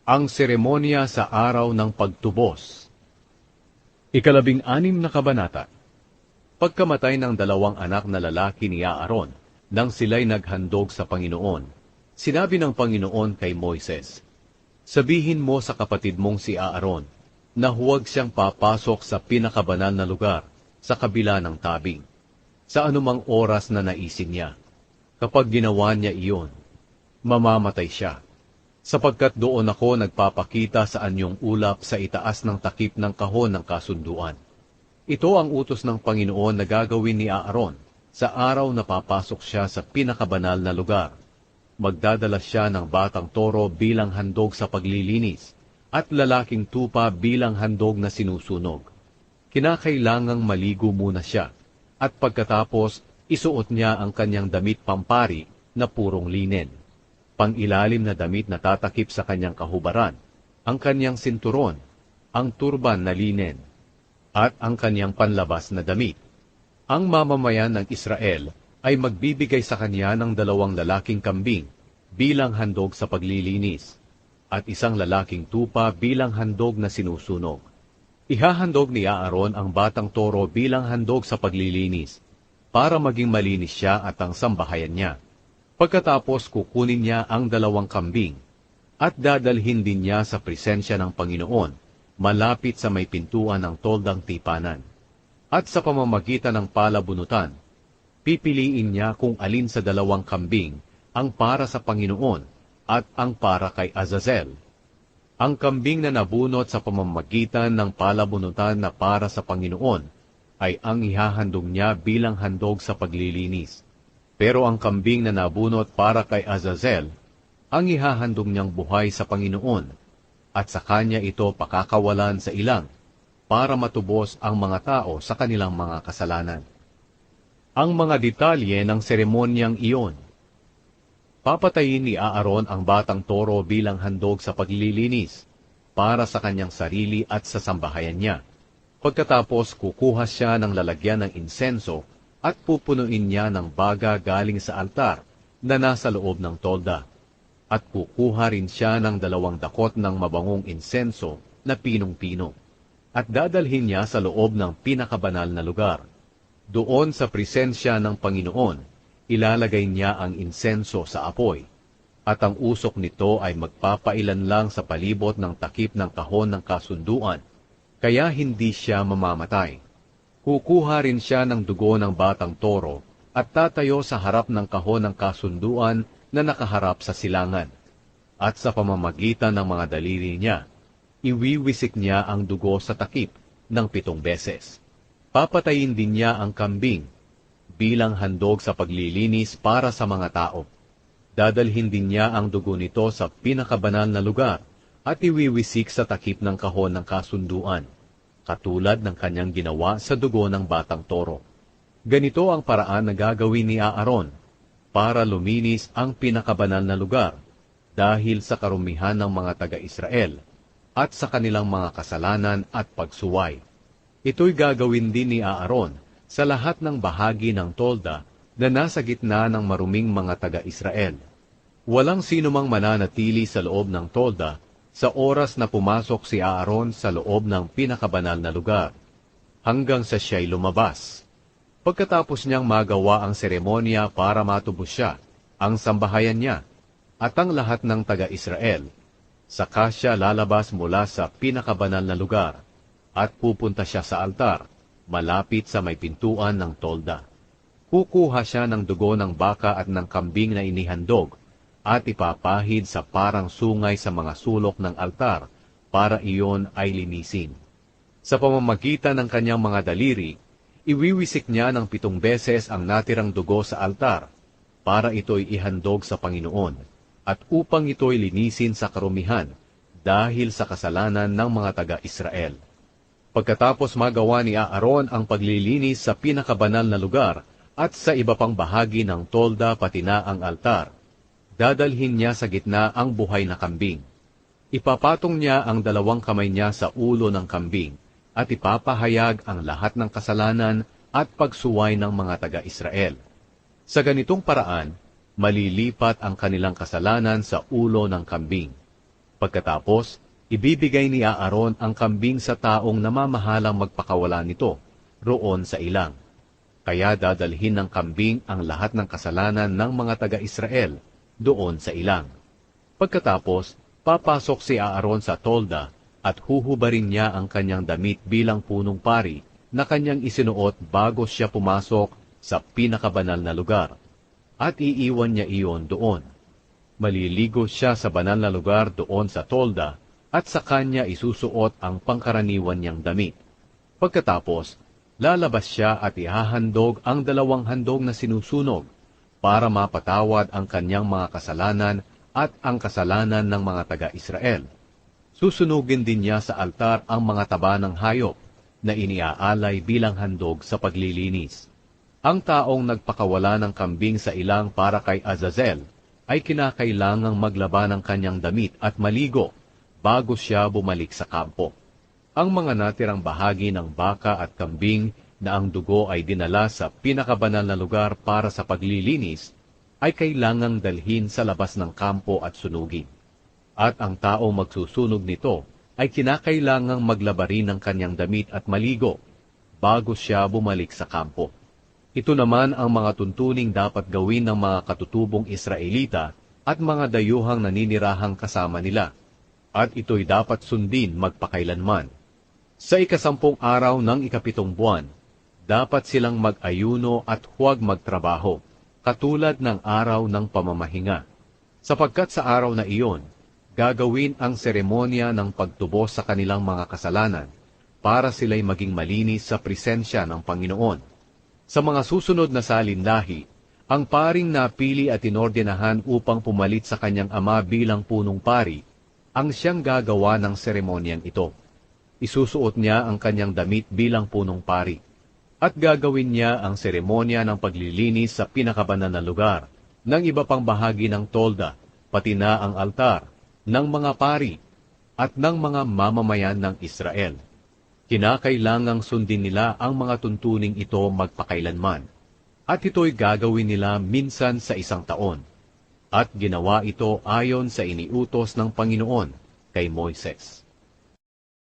Ang seremonya sa araw ng pagtubos. 16 na kabanata. Pagkamatay ng 2 anak na lalaki ni Aaron, nang sila'y naghandog sa Panginoon, sinabi ng Panginoon kay Moises, "Sabihin mo sa kapatid mong si Aaron, na huwag siyang papasok sa pinakabanal na lugar, sa kabila ng tabing, sa anumang oras na naisin niya. Kapag ginawa niya iyon, mamamatay siya. Sapagkat doon ako nagpapakita sa anyong ulap sa itaas ng takip ng kahon ng kasunduan. Ito ang utos ng Panginoon na gagawin ni Aaron sa araw na papasok siya sa pinakabanal na lugar. Magdadala siya ng batang toro bilang handog sa paglilinis at lalaking tupa bilang handog na sinusunog. Kinakailangang maligo muna siya at pagkatapos isuot niya ang kanyang damit pampari na purong linen. Pangilalim na damit na tatakip sa kanyang kahubaran, ang kanyang sinturon, ang turban na linen, at ang kanyang panlabas na damit. Ang mamamayan ng Israel ay magbibigay sa kanya ng 2 lalaking kambing bilang handog sa paglilinis, at 1 lalaking tupa bilang handog na sinusunog. Ihahandog ni Aaron ang batang toro bilang handog sa paglilinis, para maging malinis siya at ang sambahayan niya. Pagkatapos kukunin niya ang 2 kambing, at dadalhin din niya sa presensya ng Panginoon, malapit sa may pintuan ng toldang tipanan. At sa pamamagitan ng palabunutan, pipiliin niya kung alin sa 2 kambing ang para sa Panginoon at ang para kay Azazel. Ang kambing na nabunot sa pamamagitan ng palabunutan na para sa Panginoon ay ang ihahandog niya bilang handog sa paglilinis. Pero ang kambing na nabunot para kay Azazel, ang ihahandog niyang buhay sa Panginoon, at sa kanya ito pakakawalan sa ilang, para matubos ang mga tao sa kanilang mga kasalanan. Ang mga detalye ng seremonyang iyon. Papatayin ni Aaron ang batang toro bilang handog sa paglilinis, para sa kanyang sarili at sa sambahayan niya. Pagkatapos kukuha siya ng lalagyan ng insenso, at pupunuin niya ng baga galing sa altar na nasa loob ng tolda. At kukuha rin siya ng 2 dakot ng mabangong insenso na pinong-pino. At dadalhin niya sa loob ng pinakabanal na lugar. Doon sa presensya ng Panginoon, ilalagay niya ang insenso sa apoy. At ang usok nito ay magpapailan lang sa palibot ng takip ng kahon ng kasunduan, kaya hindi siya mamamatay. Kukuha rin siya ng dugo ng batang toro at tatayo sa harap ng kahon ng kasunduan na nakaharap sa silangan. At sa pamamagitan ng mga daliri niya, iwiwisik niya ang dugo sa takip ng 7 beses. Papatayin din niya ang kambing bilang handog sa paglilinis para sa mga tao. Dadalhin din niya ang dugo nito sa pinakabanal na lugar at iwiwisik sa takip ng kahon ng kasunduan, katulad ng kanyang ginawa sa dugo ng batang toro. Ganito ang paraan na gagawin ni Aaron para luminis ang pinakabanal na lugar dahil sa karumihan ng mga taga-Israel at sa kanilang mga kasalanan at pagsuway. Ito'y gagawin din ni Aaron sa lahat ng bahagi ng tolda na nasa gitna ng maruming mga taga-Israel. Walang sino mang mananatili sa loob ng tolda sa oras na pumasok si Aaron sa loob ng pinakabanal na lugar, hanggang sa siya'y lumabas. Pagkatapos niyang magawa ang seremonya para matubos siya, ang sambahayan niya, at ang lahat ng taga-Israel, saka siya lalabas mula sa pinakabanal na lugar, at pupunta siya sa altar, malapit sa may pintuan ng tolda. Kukuha siya ng dugo ng baka at ng kambing na inihandog, at ipapahid sa parang sungay sa mga sulok ng altar para iyon ay linisin. Sa pamamagitan ng kanyang mga daliri, iwiwisik niya ng 7 beses ang natirang dugo sa altar para ito'y ihandog sa Panginoon at upang ito'y linisin sa karumihan dahil sa kasalanan ng mga taga-Israel. Pagkatapos magawa ni Aaron ang paglilinis sa pinakabanal na lugar at sa iba pang bahagi ng tolda pati na ang altar, dadalhin niya sa gitna ang buhay na kambing. Ipapatong niya ang 2 kamay niya sa ulo ng kambing at ipapahayag ang lahat ng kasalanan at pagsuway ng mga taga-Israel. Sa ganitong paraan, malilipat ang kanilang kasalanan sa ulo ng kambing. Pagkatapos, ibibigay ni Aaron ang kambing sa taong namamahalang magpakawala nito, roon sa ilang. Kaya dadalhin ng kambing ang lahat ng kasalanan ng mga taga-Israel doon sa ilang. Pagkatapos, papasok si Aaron sa tolda at huhubarin niya ang kanyang damit bilang punong pari na kanyang isinuot bago siya pumasok sa pinakabanal na lugar. At iiwan niya iyon doon. Maliligo siya sa banal na lugar doon sa tolda at sa kanya isusuot ang pangkaraniwan niyang damit. Pagkatapos, lalabas siya at ihahandog ang 2 handog na sinusunog para mapatawad ang kanyang mga kasalanan at ang kasalanan ng mga taga-Israel. Susunugin din niya sa altar ang mga taba ng hayop na iniaalay bilang handog sa paglilinis. Ang taong nagpakawala ng kambing sa ilang para kay Azazel ay kinakailangang maglaba ng kanyang damit at maligo bago siya bumalik sa kampo. Ang mga natirang bahagi ng baka at kambing na ang dugo ay dinala sa pinakabanal na lugar para sa paglilinis ay kailangang dalhin sa labas ng kampo at sunugin. At ang taong magsusunog nito ay kinakailangang maglaba rin ng kanyang damit at maligo bago siya bumalik sa kampo. Ito naman ang mga tuntuning dapat gawin ng mga katutubong Israelita at mga dayuhang naninirahang kasama nila, at ito'y dapat sundin magpakailanman. Sa 10 araw ng 7 buwan, dapat silang mag-ayuno at huwag magtrabaho, katulad ng araw ng pamamahinga. Sapagkat sa araw na iyon, gagawin ang seremonya ng pagtubos sa kanilang mga kasalanan para sila'y maging malinis sa presensya ng Panginoon. Sa mga susunod na salinlahi, ang paring napili at inordinahan upang pumalit sa kanyang ama bilang punong pari, ang siyang gagawa ng seremonyang ito. Isusuot niya ang kanyang damit bilang punong pari, at gagawin niya ang seremonya ng paglilinis sa pinakabanal na lugar, ng iba pang bahagi ng tolda, pati na ang altar, ng mga pari, at ng mga mamamayan ng Israel. Kinakailangang sundin nila ang mga tuntuning ito magpakailanman, at ito'y gagawin nila minsan sa 1 taon. At ginawa ito ayon sa iniutos ng Panginoon kay Moises.